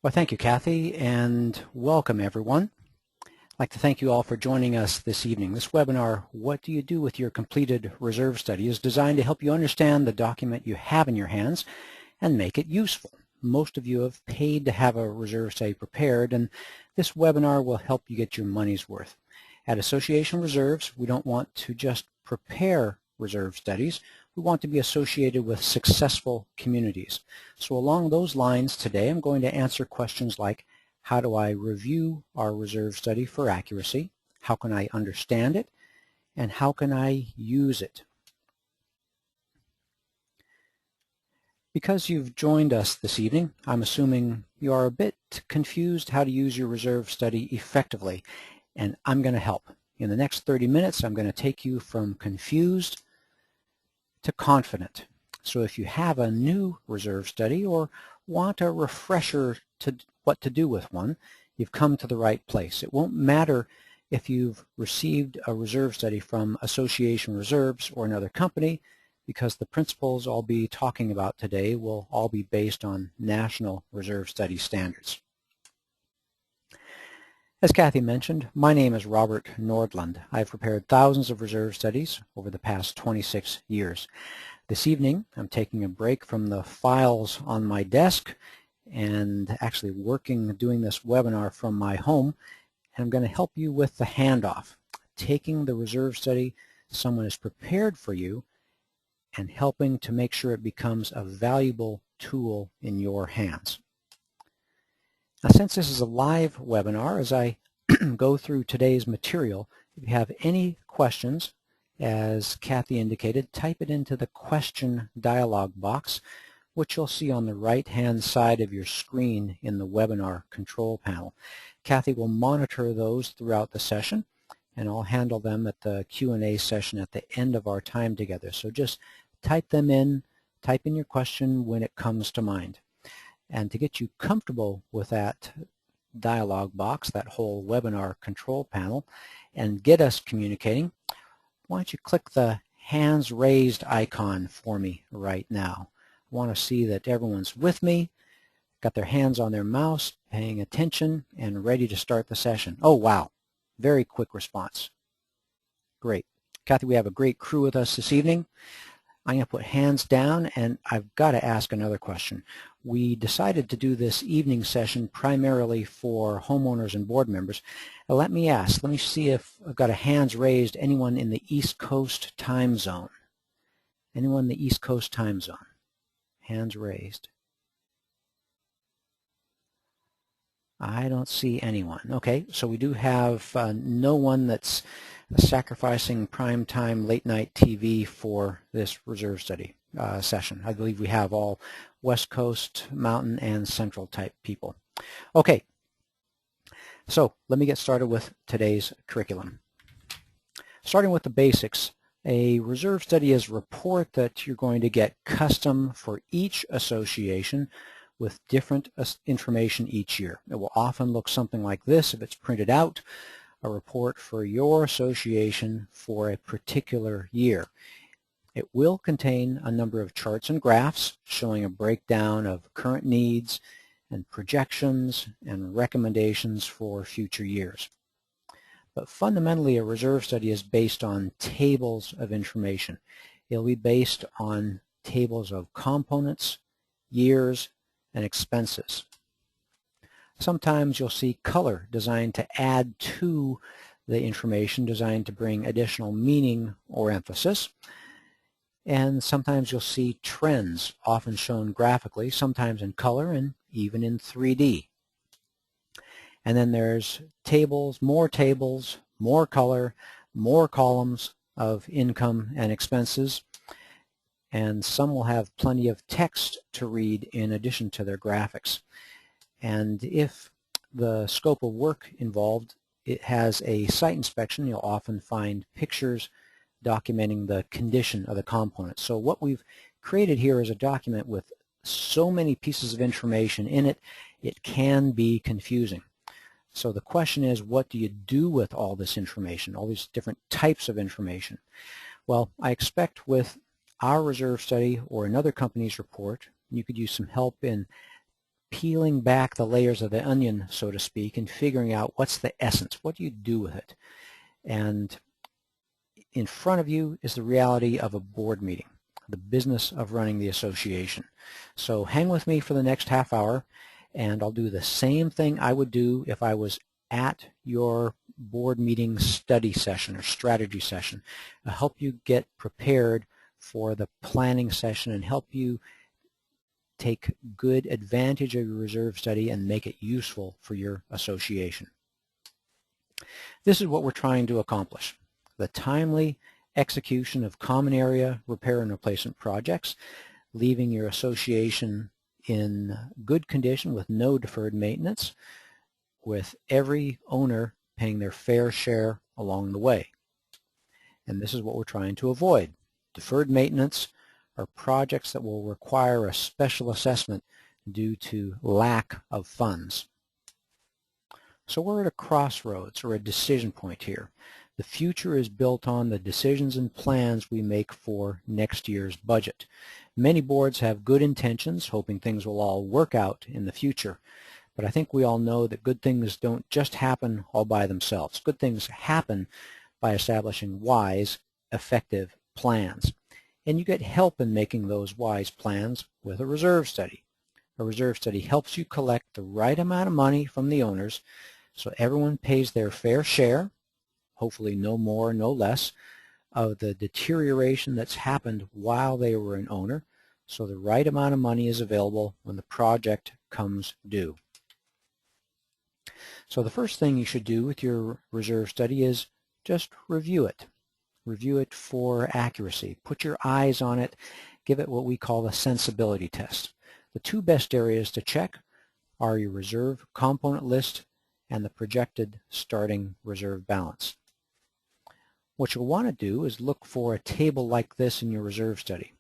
Well, thank you, Kathy, and welcome everyone. I'd like to thank you all for joining us this evening. This webinar, What Do You Do with Your Completed Reserve Study, is designed to help you understand the document you have in your hands and make it useful. Most of you have paid to have a reserve study prepared, and this webinar will help you get your money's worth. At Association Reserves, we don't want to just prepare reserve studies. We want to be associated with successful communities. So along those lines today, I'm going to answer questions like, how do I review our reserve study for accuracy? How can I understand it? And how can I use it? Because you've joined us this evening, I'm assuming you are a bit confused how to use your reserve study effectively, and I'm going to help. In the next 30 minutes, I'm going to take you from confused to confident. So if you have a new reserve study or want a refresher to what to do with one, you've come to the right place. It won't matter if you've received a reserve study from Association Reserves or another company, because the principles I'll be talking about today will all be based on National Reserve Study standards. As Kathy mentioned, my name is Robert Nordlund. I've prepared thousands of reserve studies over the past 26 years. This evening, I'm taking a break from the files on my desk and actually doing this webinar from my home, and I'm going to help you with the handoff, taking the reserve study someone has prepared for you and helping to make sure it becomes a valuable tool in your hands. Now, since this is a live webinar, as I go through today's material, if you have any questions, as Kathy indicated, type it into the question dialog box, which you'll see on the right-hand side of your screen in the webinar control panel. Kathy will monitor those throughout the session, and I'll handle them at the Q&A session at the end of our time together. So just type them in, type in your question when it comes to mind. And to get you comfortable with that dialog box, that whole webinar control panel, and get us communicating, why don't you click the hands raised icon for me right now. I want to see that everyone's with me, got their hands on their mouse, paying attention, and ready to start the session. Oh, wow. Very quick response. Great. Kathy, we have a great crew with us this evening. I'm going to put hands down, and I've got to ask another question. We decided to do this evening session primarily for homeowners and board members. Now, let me see if I've got a hands raised. Anyone in the East Coast time zone? Anyone in the East Coast time zone? Hands raised. I don't see anyone. Okay, so we do have no one that's sacrificing prime time late night TV for this reserve study session. I believe we have all West Coast, Mountain, and Central type people. Okay, so let me get started with today's curriculum. Starting with the basics, a reserve study is a report that you're going to get custom for each association with different information each year. It will often look something like this if it's printed out, a report for your association for a particular year. It will contain a number of charts and graphs showing a breakdown of current needs and projections and recommendations for future years. But fundamentally, a reserve study is based on tables of information. It'll be based on tables of components, years, and expenses. Sometimes you'll see color designed to add to the information, designed to bring additional meaning or emphasis. And sometimes you'll see trends, often shown graphically, sometimes in color and even in 3D. And then there's tables, more color, more columns of income and expenses. And some will have plenty of text to read in addition to their graphics. And if the scope of work involved, it has a site inspection, you'll often find pictures documenting the condition of the components. So what we've created here is a document with so many pieces of information in it, it can be confusing. So the question is, what do you do with all this information, all these different types of information? Well, I expect with our reserve study or another company's report, you could use some help in peeling back the layers of the onion, so to speak, and figuring out what's the essence. What do you do with it? And in front of you is the reality of a board meeting, the business of running the association. So hang with me for the next half hour, and I'll do the same thing I would do if I was at your board meeting study session or strategy session. I'll help you get prepared for the planning session and help you take good advantage of your reserve study and make it useful for your association. This is what we're trying to accomplish: the timely execution of common area repair and replacement projects, leaving your association in good condition with no deferred maintenance, with every owner paying their fair share along the way. And this is what we're trying to avoid. Deferred maintenance are projects that will require a special assessment due to lack of funds. So we're at a crossroads or a decision point here. The future is built on the decisions and plans we make for next year's budget. Many boards have good intentions, hoping things will all work out in the future. But I think we all know that good things don't just happen all by themselves. Good things happen by establishing wise, effective plans. And you get help in making those wise plans with a reserve study. A reserve study helps you collect the right amount of money from the owners so everyone pays their fair share, hopefully no more, no less, of the deterioration that's happened while they were an owner, so the right amount of money is available when the project comes due. So the first thing you should do with your reserve study is just review it. Review it for accuracy. Put your eyes on it. Give it what we call a sensibility test. The two best areas to check are your reserve component list and the projected starting reserve balance. What you'll want to do is look for a table like this in your reserve study.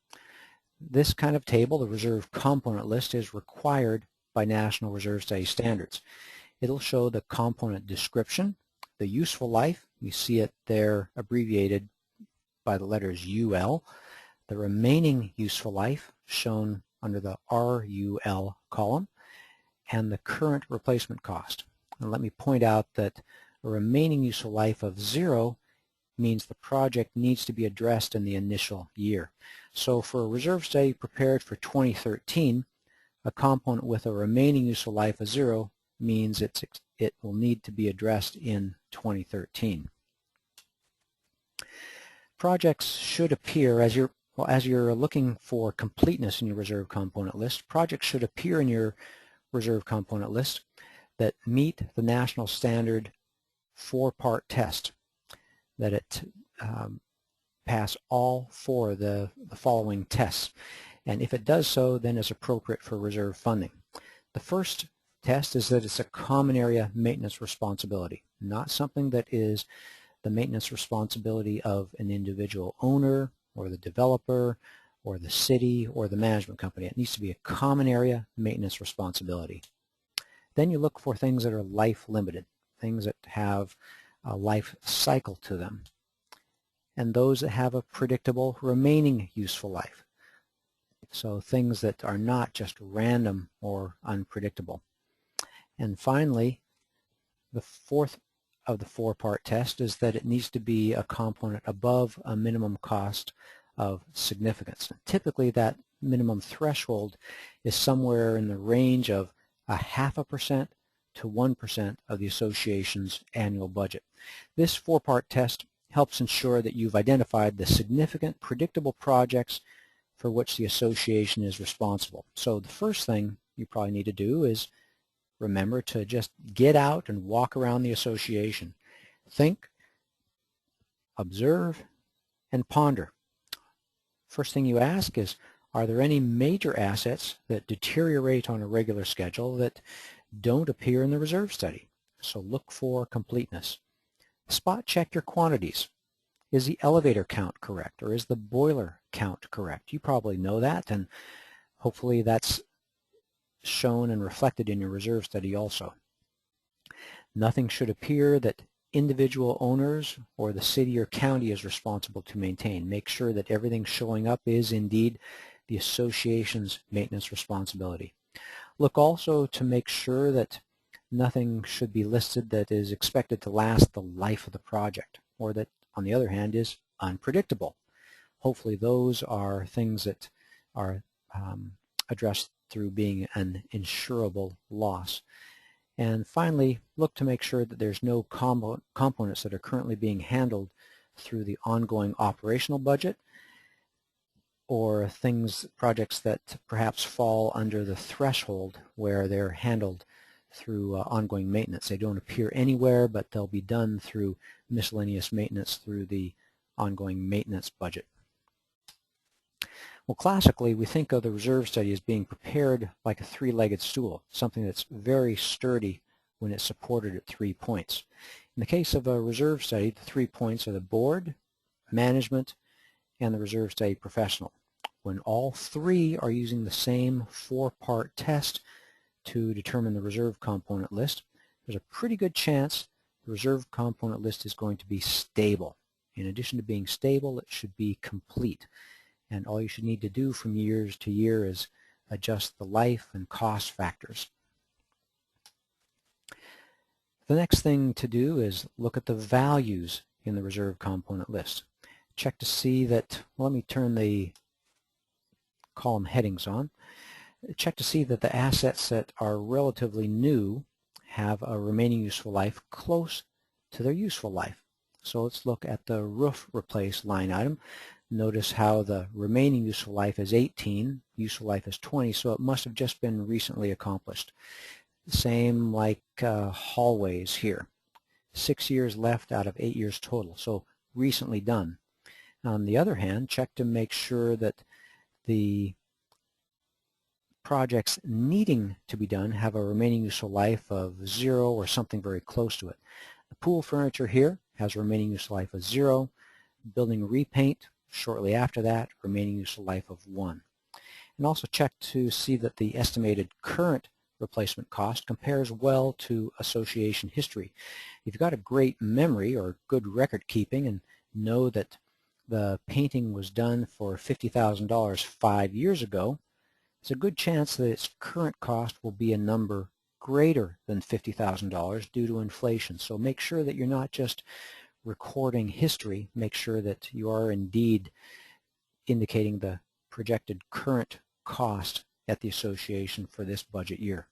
This kind of table, the reserve component list, is required by National Reserve Study Standards. It'll show the component description, the useful life, you see it there abbreviated by the letters UL, the remaining useful life shown under the RUL column, and the current replacement cost. And let me point out that a remaining useful life of 0 means the project needs to be addressed in the initial year. So for a reserve study prepared for 2013, a component with a remaining useful life of 0 means it will need to be addressed in 2013. Projects should appear, as you're looking for completeness in your reserve component list, projects should appear in your reserve component list that meet the national standard 4-part test, that it pass all 4 of the following tests. And if it does so, then it's appropriate for reserve funding. The first test is that it's a common area maintenance responsibility, not something that is the maintenance responsibility of an individual owner or the developer or the city or the management company. It needs to be a common area maintenance responsibility. Then you look for things that are life limited, things that have a life cycle to them, and those that have a predictable remaining useful life. So things that are not just random or unpredictable. And finally, the fourth of the 4-part test is that it needs to be a component above a minimum cost of significance. And typically that minimum threshold is somewhere in the range of 0.5% to 1% of the association's annual budget. This 4-part test helps ensure that you've identified the significant predictable projects for which the association is responsible. So the first thing you probably need to do is remember to just get out and walk around the association. Think, observe, and ponder. First thing you ask is, are there any major assets that deteriorate on a regular schedule that don't appear in the reserve study? So look for completeness. Spot check your quantities. Is the elevator count correct, or is the boiler count correct? You probably know that, and hopefully that's shown and reflected in your reserve study also. Nothing should appear that individual owners or the city or county is responsible to maintain. Make sure that everything showing up is indeed the association's maintenance responsibility. Look also to make sure that nothing should be listed that is expected to last the life of the project, or that, on the other hand, is unpredictable. Hopefully those are things that are addressed through being an insurable loss. And finally, look to make sure that there's no components that are currently being handled through the ongoing operational budget, or projects that perhaps fall under the threshold where they're handled through ongoing maintenance. They don't appear anywhere, but they'll be done through miscellaneous maintenance through the ongoing maintenance budget. Well, classically, we think of the reserve study as being prepared like a three-legged stool, something that's very sturdy when it's supported at 3 points. In the case of a reserve study, the 3 points are the board, management, and the reserve study professional. When all three are using the same 4-part test to determine the reserve component list, there's a pretty good chance the reserve component list is going to be stable. In addition to being stable, it should be complete. And all you should need to do from year to year is adjust the life and cost factors. The next thing to do is look at the values in the reserve component list. Check to see that, well, let me turn the column headings on. Check to see that the assets that are relatively new have a remaining useful life close to their useful life. So let's look at the roof replace line item. Notice how the remaining useful life is 18, useful life is 20, so it must have just been recently accomplished. Same like hallways here. 6 years left out of 8 years total, so recently done. On the other hand, check to make sure that the projects needing to be done have a remaining useful life of 0 or something very close to it. The pool furniture here has a remaining useful life of 0. Building repaint, shortly after that, remaining useful life of 1. And also check to see that the estimated current replacement cost compares well to association history. If you've got a great memory or good record keeping and know that the painting was done for $50,000 5 years ago, it's a good chance that its current cost will be a number greater than $50,000 due to inflation. So make sure that you're not just recording history. Make sure that you are indeed indicating the projected current cost at the association for this budget year.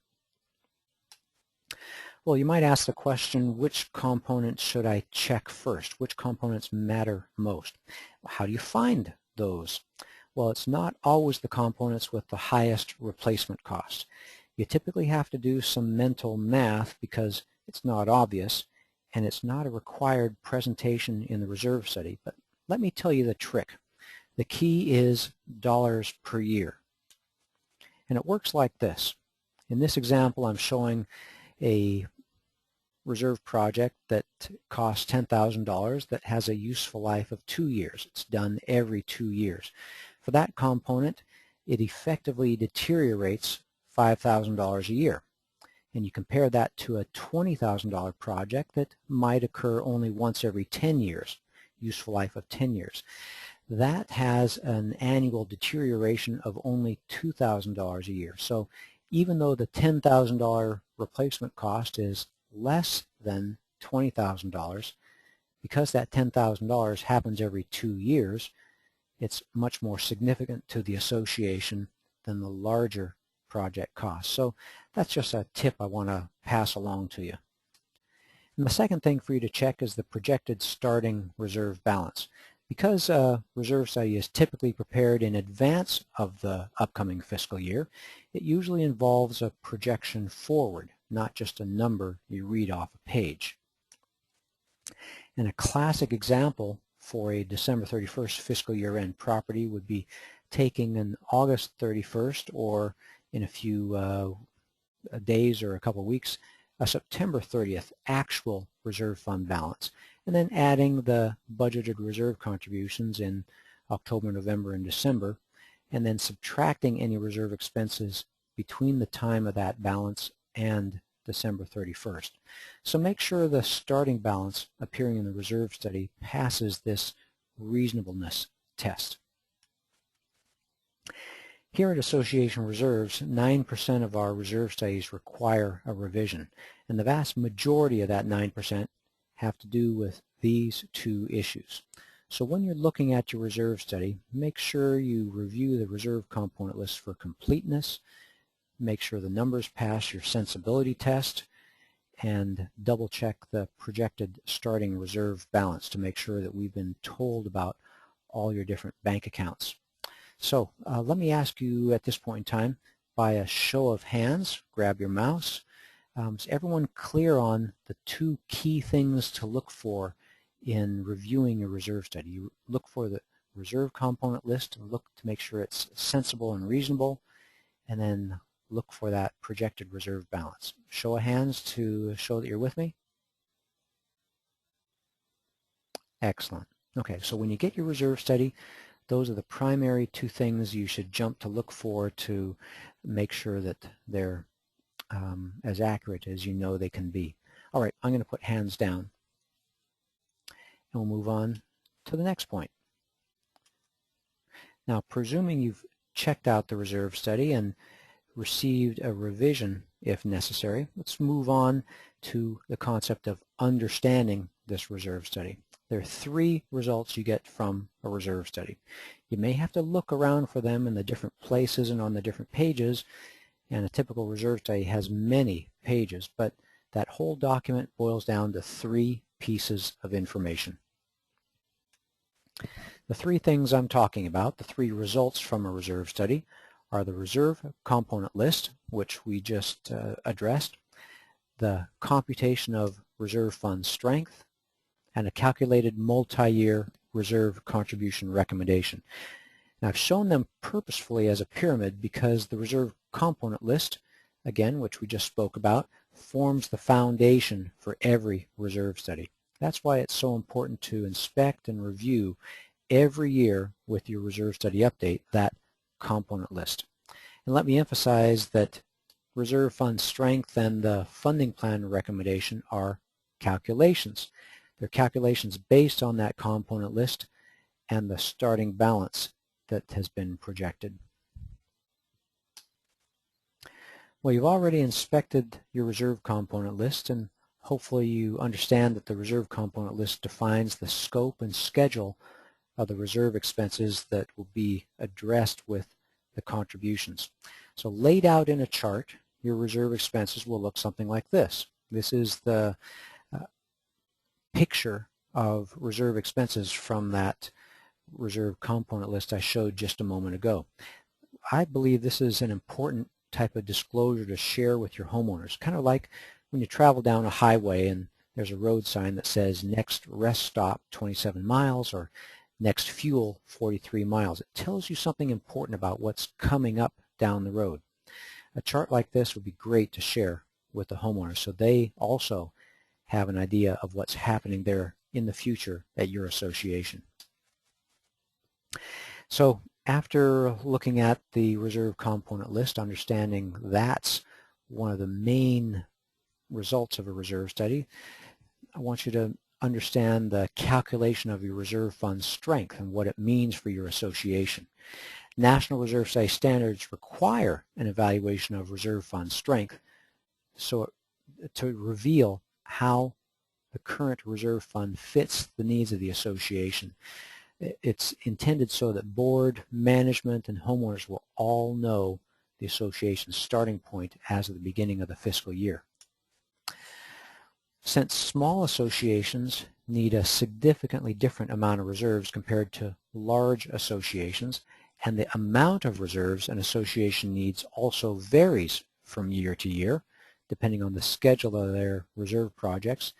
Well, you might ask the question, which components should I check first? Which components matter most? How do you find those? Well, it's not always the components with the highest replacement cost. You typically have to do some mental math because it's not obvious, and it's not a required presentation in the reserve study. But let me tell you the trick. The key is dollars per year. And it works like this. In this example, I'm showing a reserve project that costs $10,000 that has a useful life of 2 years. It's done every 2 years. For that component, it effectively deteriorates $5,000 a year. And you compare that to a $20,000 project that might occur only once every 10 years, useful life of 10 years. That has an annual deterioration of only $2,000 a year. So even though the $10,000 replacement cost is less than $20,000, because that $10,000 happens every 2 years, it's much more significant to the association than the larger project cost. So that's just a tip I want to pass along to you. And the second thing for you to check is the projected starting reserve balance. Because a reserve study is typically prepared in advance of the upcoming fiscal year, it usually involves a projection forward, not just a number you read off a page. And a classic example for a December 31st fiscal year end property would be taking an August 31st, or in a few days or a couple of weeks, a September 30th actual reserve fund balance, and then adding the budgeted reserve contributions in October, November, and December, and then subtracting any reserve expenses between the time of that balance and December 31st. So make sure the starting balance appearing in the reserve study passes this reasonableness test. Here at Association Reserves, 9% of our reserve studies require a revision, and the vast majority of that 9% have to do with these two issues. So when you're looking at your reserve study, make sure you review the reserve component list for completeness, make sure the numbers pass your sensibility test, and double check the projected starting reserve balance to make sure that we've been told about all your different bank accounts. So let me ask you at this point in time, by a show of hands, grab your mouse. Is everyone clear on the two key things to look for in reviewing a reserve study? You look for the reserve component list and look to make sure it's sensible and reasonable, and then look for that projected reserve balance. Show of hands to show that you're with me. Excellent. Okay, so when you get your reserve study, those are the primary two things you should jump to look for to make sure that they're as accurate as you know they can be. All right, I'm going to put hands down, and we'll move on to the next point. Now, presuming you've checked out the reserve study and received a revision if necessary, let's move on to the concept of understanding this reserve study. There are three results you get from a reserve study. You may have to look around for them in the different places and on the different pages, and a typical reserve study has many pages, but that whole document boils down to three pieces of information. The three things I'm talking about, the three results from a reserve study, are the reserve component list, which we just addressed, the computation of reserve fund strength, and a calculated multi-year reserve contribution recommendation. Now, I've shown them purposefully as a pyramid because the reserve component list, again, which we just spoke about, forms the foundation for every reserve study. That's why it's so important to inspect and review every year with your reserve study update that component list. And let me emphasize that reserve fund strength and the funding plan recommendation are calculations. They're calculations based on that component list and the starting balance that has been projected. Well, you've already inspected your reserve component list, and hopefully you understand that the reserve component list defines the scope and schedule of the reserve expenses that will be addressed with the contributions. So laid out in a chart, your reserve expenses will look something like this. This is the picture of reserve expenses from that reserve component list I showed just a moment ago. I believe this is an important type of disclosure to share with your homeowners, kind of like when you travel down a highway and there's a road sign that says next rest stop 27 miles or next fuel 43 miles. It tells you something important about what's coming up down the road. A chart like this would be great to share with the homeowners so they also have an idea of what's happening there in the future at your association. So after looking at the reserve component list, understanding that's one of the main results of a reserve study, I want you to understand the calculation of your reserve fund strength and what it means for your association. National Reserve Study standards require an evaluation of reserve fund strength so to reveal how the current reserve fund fits the needs of the association. It's intended so that board, management, and homeowners will all know the association's starting point as of the beginning of the fiscal year. Since small associations need a significantly different amount of reserves compared to large associations, and the amount of reserves an association needs also varies from year to year, depending on the schedule of their reserve projects,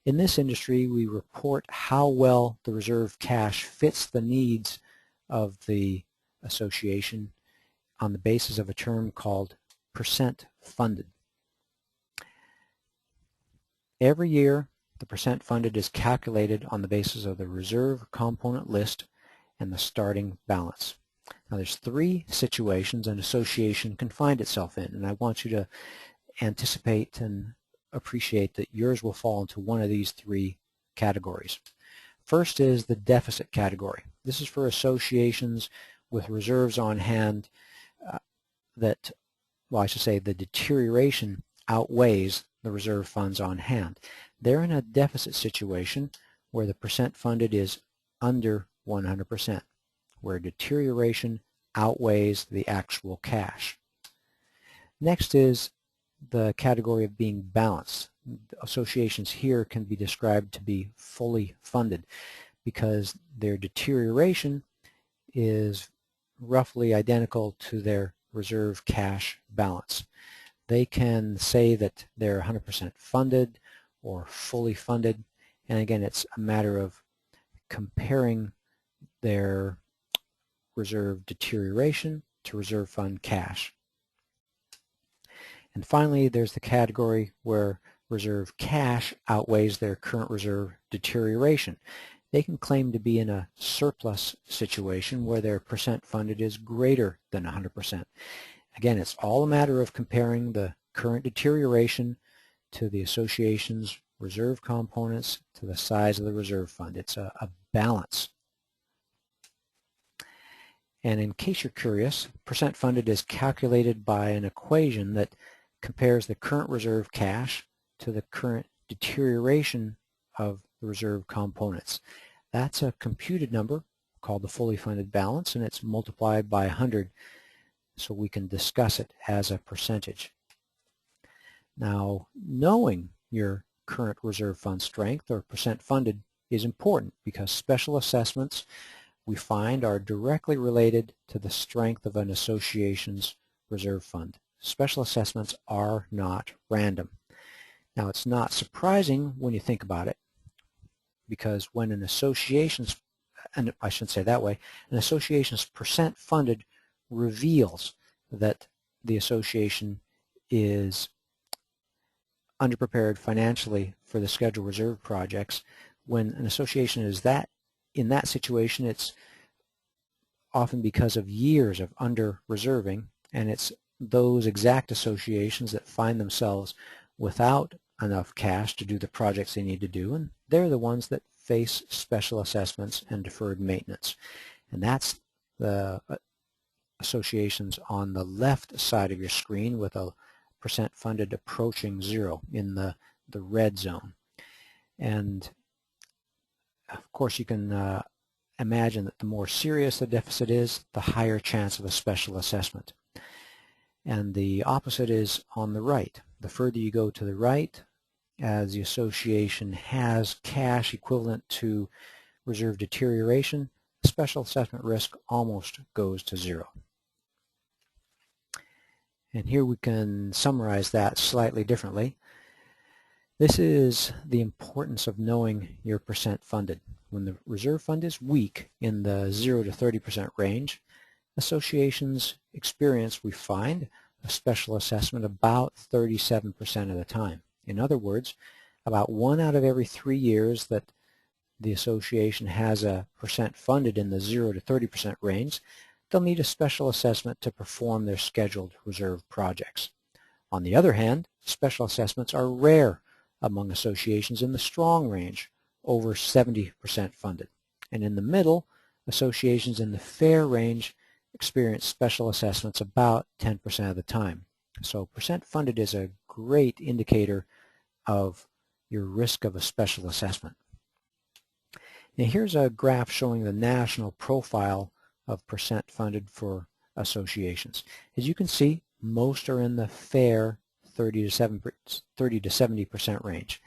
in this industry we report how well the reserve cash fits the needs of the association on the basis of a term called percent funded. Every year, the percent funded is calculated on the basis of the reserve component list and the starting balance. Now there's three situations an association can find itself in, and I want you to anticipate and appreciate that yours will fall into one of these three categories. First is the deficit category. This is for associations with reserves on hand that, well, I should say the deterioration outweighs the reserve funds on hand. They're in a deficit situation where the percent funded is under 100%, where deterioration outweighs the actual cash. Next is the category of being balanced. Associations here can be described to be fully funded because their deterioration is roughly identical to their reserve cash balance. They can say that they're 100% funded or fully funded, and again, it's a matter of comparing their reserve deterioration to reserve fund cash. And finally, there's the category where reserve cash outweighs their current reserve deterioration. They can claim to be in a surplus situation where their percent funded is greater than 100%. Again, it's all a matter of comparing the current deterioration to the association's reserve components to the size of the reserve fund. It's a balance. And in case you're curious, percent funded is calculated by an equation that compares the current reserve cash to the current deterioration of the reserve components. That's a computed number called the fully funded balance, and it's multiplied by 100 so we can discuss it as a percentage. Now, knowing your current reserve fund strength or percent funded is important because special assessments we find are directly related to the strength of an association's reserve fund. Special assessments are not random. Now, it's not surprising when you think about it, because when an association's, and I shouldn't say that way, an association's percent funded reveals that the association is underprepared financially for the scheduled reserve projects. When an association is in that situation, it's often because of years of under-reserving, and it's those exact associations that find themselves without enough cash to do the projects they need to do, and they're the ones that face special assessments and deferred maintenance. And that's the associations on the left side of your screen with a percent funded approaching 0 in the red zone. And of course you can imagine that the more serious the deficit is, the higher chance of a special assessment. And the opposite is on the right. The further you go to the right, as the association has cash equivalent to reserve deterioration, special assessment risk almost goes to 0. And here we can summarize that slightly differently. This is the importance of knowing your percent funded. When the reserve fund is weak in the 0 to 30% range, associations experience, we find, a special assessment about 37% of the time. In other words, about 1 out of every 3 years that the association has a percent funded in the 0 to 30% range, they'll need a special assessment to perform their scheduled reserve projects. On the other hand, special assessments are rare among associations in the strong range, over 70% funded. And in the middle, associations in the fair range experience special assessments about 10% of the time. So percent funded is a great indicator of your risk of a special assessment. Now here's a graph showing the national profile of percent funded for associations. As you can see, most are in the fair 30 to 70% range.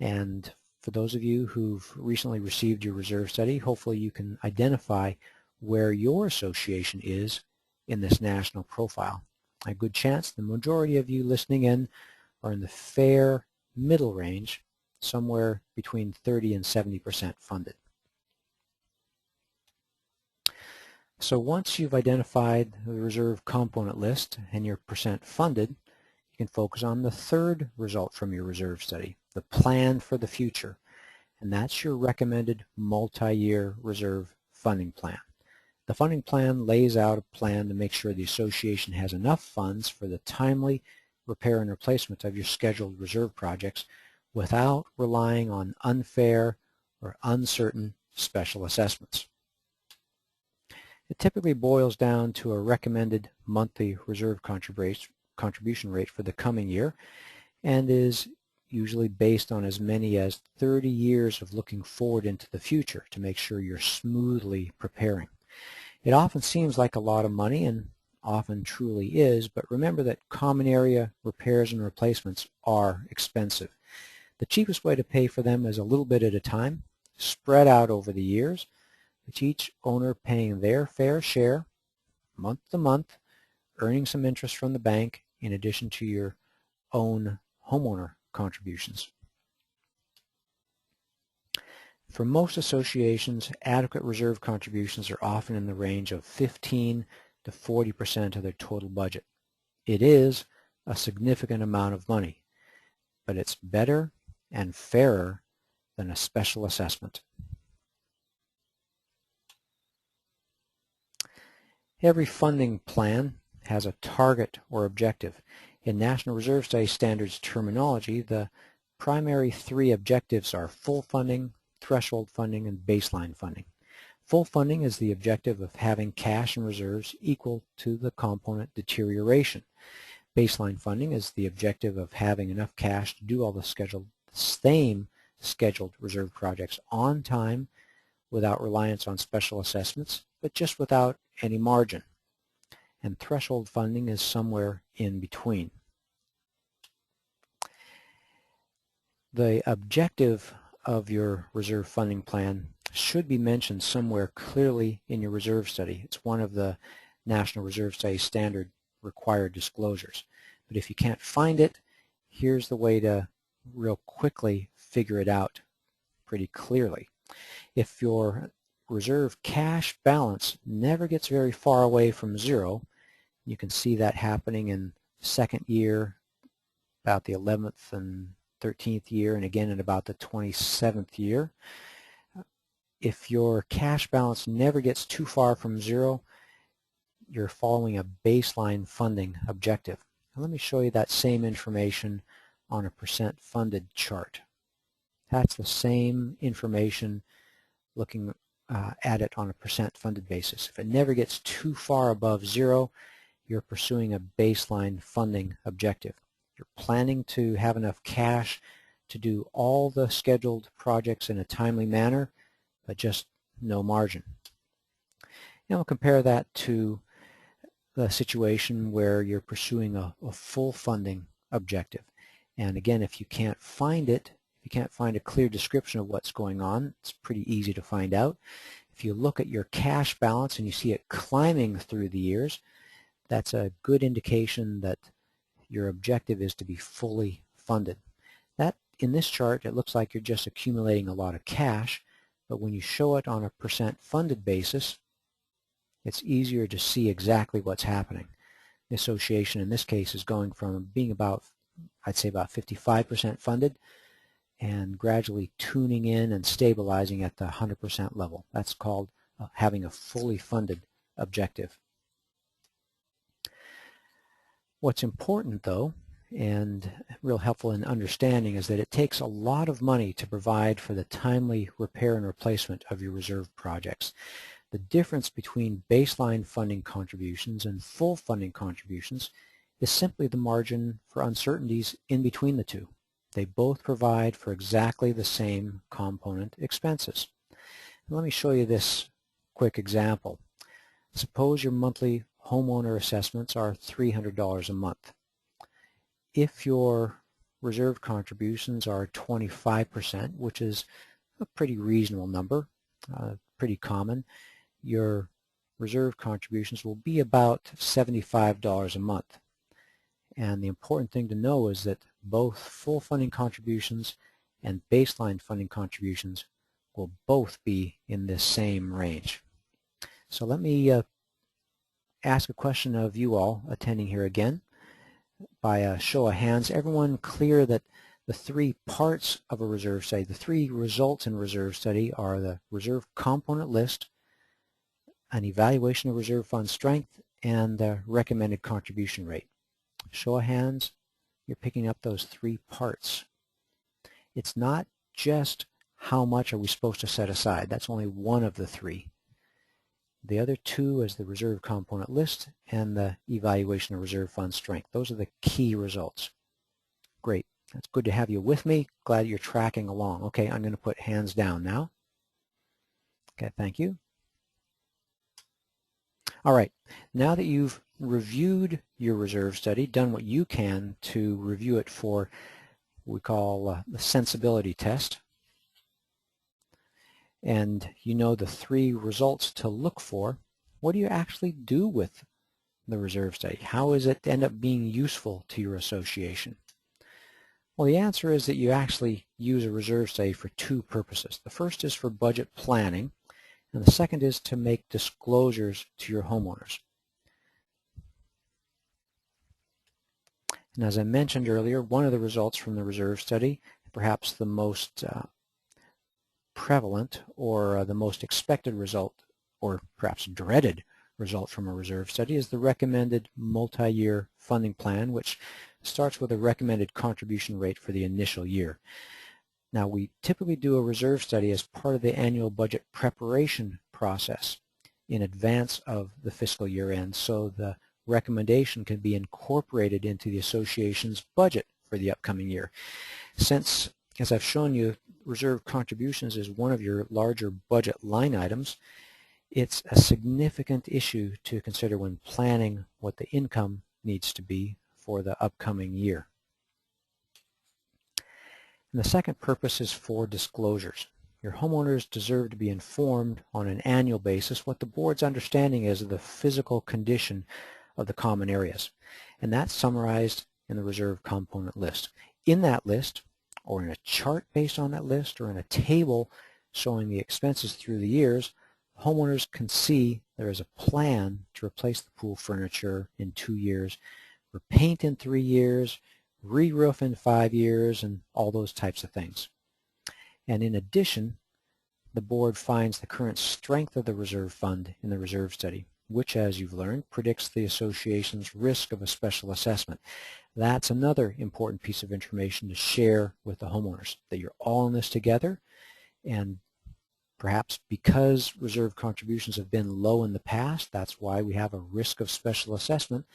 And for those of you who've recently received your reserve study, hopefully you can identify where your association is in this national profile. A good chance the majority of you listening in are in the fair middle range, somewhere between 30 and 70% funded. So once you've identified the reserve component list and your percent funded, you can focus on the third result from your reserve study, the plan for the future. And that's your recommended multi-year reserve funding plan. The funding plan lays out a plan to make sure the association has enough funds for the timely repair and replacement of your scheduled reserve projects without relying on unfair or uncertain special assessments. It typically boils down to a recommended monthly reserve contribution rate for the coming year and is usually based on as many as 30 years of looking forward into the future to make sure you're smoothly preparing. It often seems like a lot of money, and often truly is, but remember that common area repairs and replacements are expensive. The cheapest way to pay for them is a little bit at a time, spread out over the years, with each owner paying their fair share month to month, earning some interest from the bank in addition to your own homeowner contributions. For most associations, adequate reserve contributions are often in the range of 15 to 40% of their total budget. It is a significant amount of money, but it's better and fairer than a special assessment. Every funding plan has a target or objective. In National Reserve Study Standards terminology, the primary three objectives are full funding, threshold funding, and baseline funding. Full funding is the objective of having cash and reserves equal to the component deterioration. Baseline funding is the objective of having enough cash to do all the same scheduled reserve projects on time without reliance on special assessments, but just without any margin. And threshold funding is somewhere in between. The objective of your reserve funding plan should be mentioned somewhere clearly in your reserve study. It's one of the National Reserve Study Standard required disclosures. But if you can't find it, here's the way to real quickly figure it out pretty clearly. If your reserve cash balance never gets very far away from zero, you can see that happening in the second year, about the 11th and 13th year, and again in about the 27th year. If your cash balance never gets too far from zero, you're following a baseline funding objective. Now let me show you that same information on a percent funded chart. That's the same information looking at it on a percent funded basis. If it never gets too far above zero, you're pursuing a baseline funding objective. You're planning to have enough cash to do all the scheduled projects in a timely manner, but just no margin. And we'll compare that to the situation where you're pursuing a full funding objective. And again, if you can't find it, if you can't find a clear description of what's going on, it's pretty easy to find out. If you look at your cash balance and you see it climbing through the years, that's a good indication that your objective is to be fully funded. That, in this chart, it looks like you're just accumulating a lot of cash, but when you show it on a percent funded basis, it's easier to see exactly what's happening. The association in this case is going from being about, I'd say about 55% funded, and gradually tuning in and stabilizing at the 100% level. That's called having a fully funded objective. What's important, though, and real helpful in understanding, is that it takes a lot of money to provide for the timely repair and replacement of your reserve projects. The difference between baseline funding contributions and full funding contributions is simply the margin for uncertainties in between the two. They both provide for exactly the same component expenses. Let me show you this quick example. Suppose your monthly homeowner assessments are $300 a month. If your reserve contributions are 25%, which is a pretty reasonable number, pretty common, your reserve contributions will be about $75 a month. And the important thing to know is that both full funding contributions and baseline funding contributions will both be in this same range. So let me ask a question of you all attending here again. By a show of hands, everyone clear that the three parts of a reserve study, the three results in reserve study, are the reserve component list, an evaluation of reserve fund strength, and the recommended contribution rate. Show of hands, you're picking up those three parts. It's not just how much are we supposed to set aside. That's only one of the three. The other two is the reserve component list and the evaluation of reserve fund strength. Those are the key results. Great. It's good to have you with me. Glad you're tracking along. Okay, I'm going to put hands down now. Okay, thank you. All right, now that you've reviewed your reserve study, done what you can to review it for what we call the sensibility test, and you know the 3 results to look for, what do you actually do with the reserve study? How does it end up being useful to your association? Well, the answer is that you actually use a reserve study for 2 purposes. The first is for budget planning, and the second is to make disclosures to your homeowners. And as I mentioned earlier, one of the results from the reserve study, perhaps the most prevalent or the most expected result, or perhaps dreaded result from a reserve study, is the recommended multi-year funding plan, which starts with a recommended contribution rate for the initial year. Now, we typically do a reserve study as part of the annual budget preparation process in advance of the fiscal year end, so the recommendation can be incorporated into the association's budget for the upcoming year. Since, as I've shown you, reserve contributions is one of your larger budget line items, it's a significant issue to consider when planning what the income needs to be for the upcoming year. And the second purpose is for disclosures. Your homeowners deserve to be informed on an annual basis what the board's understanding is of the physical condition of the common areas. And that's summarized in the reserve component list. In that list, or in a chart based on that list, or in a table showing the expenses through the years, homeowners can see there is a plan to replace the pool furniture in 2 years, repaint in 3 years, re-roof in 5 years, and all those types of things. And in addition, the board finds the current strength of the reserve fund in the reserve study, which, as you've learned, predicts the association's risk of a special assessment. That's another important piece of information to share with the homeowners, that you're all in this together, and perhaps because reserve contributions have been low in the past, that's why we have a risk of special assessment,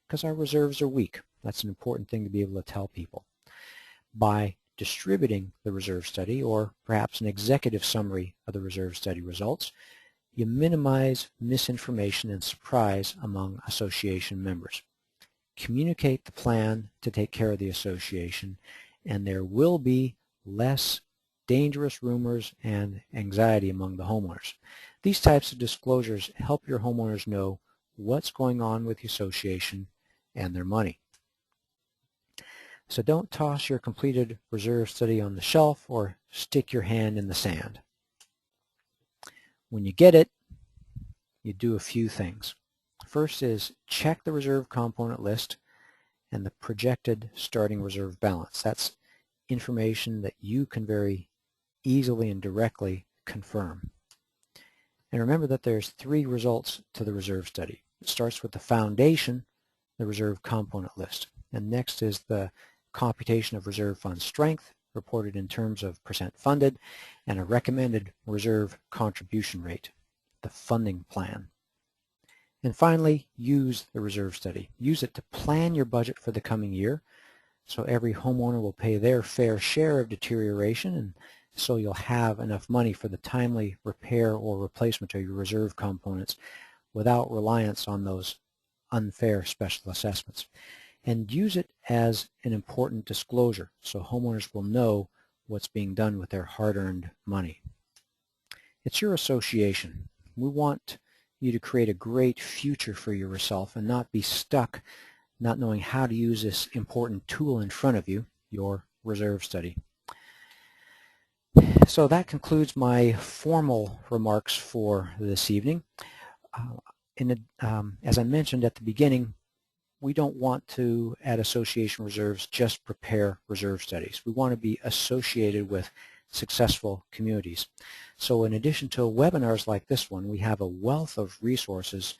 because our reserves are weak. That's an important thing to be able to tell people. By distributing the reserve study, or perhaps an executive summary of the reserve study results, you minimize misinformation and surprise among association members. Communicate the plan to take care of the association, and there will be less dangerous rumors and anxiety among the homeowners. These types of disclosures help your homeowners know what's going on with the association and their money. So don't toss your completed reserve study on the shelf or stick your hand in the sand. When you get it, you do a few things. First is check the reserve component list and the projected starting reserve balance. That's information that you can very easily and directly confirm. And remember that there's 3 results to the reserve study. It starts with the foundation, the reserve component list, and next is the computation of reserve fund strength reported in terms of percent funded, and a recommended reserve contribution rate, the funding plan. And finally, use the reserve study. Use it to plan your budget for the coming year, so every homeowner will pay their fair share of deterioration, and so you'll have enough money for the timely repair or replacement of your reserve components without reliance on those unfair special assessments. And use it as an important disclosure so homeowners will know what's being done with their hard-earned money. It's your association. We want you to create a great future for yourself and not be stuck not knowing how to use this important tool in front of you, your reserve study. So that concludes my formal remarks for this evening. As I mentioned at the beginning, we don't want to, at Association Reserves, just prepare reserve studies. We want to be associated with successful communities. So in addition to webinars like this one, we have a wealth of resources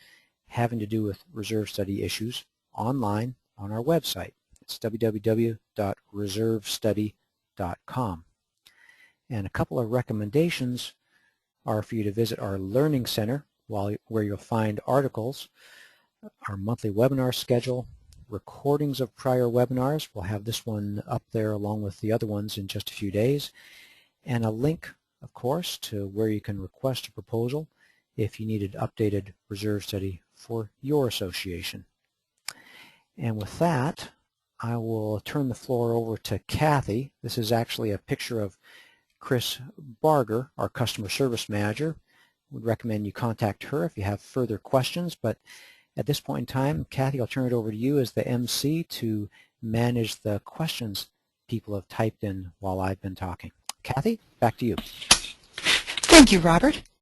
having to do with reserve study issues online on our website. It's www.reservestudy.com. And a couple of recommendations are for you to visit our Learning Center, where you'll find articles, our monthly webinar schedule, recordings of prior webinars. We'll have this one up there along with the other ones in just a few days, and a link, of course, to where you can request a proposal if you need an updated reserve study for your association. And with that, I will turn the floor over to Kathy. This is actually a picture of Chris Barger, our customer service manager. Would recommend you contact her if you have further questions, but at this point in time, Kathy, I'll turn it over to you as the MC to manage the questions people have typed in while I've been talking. Kathy, back to you. Thank you, Robert.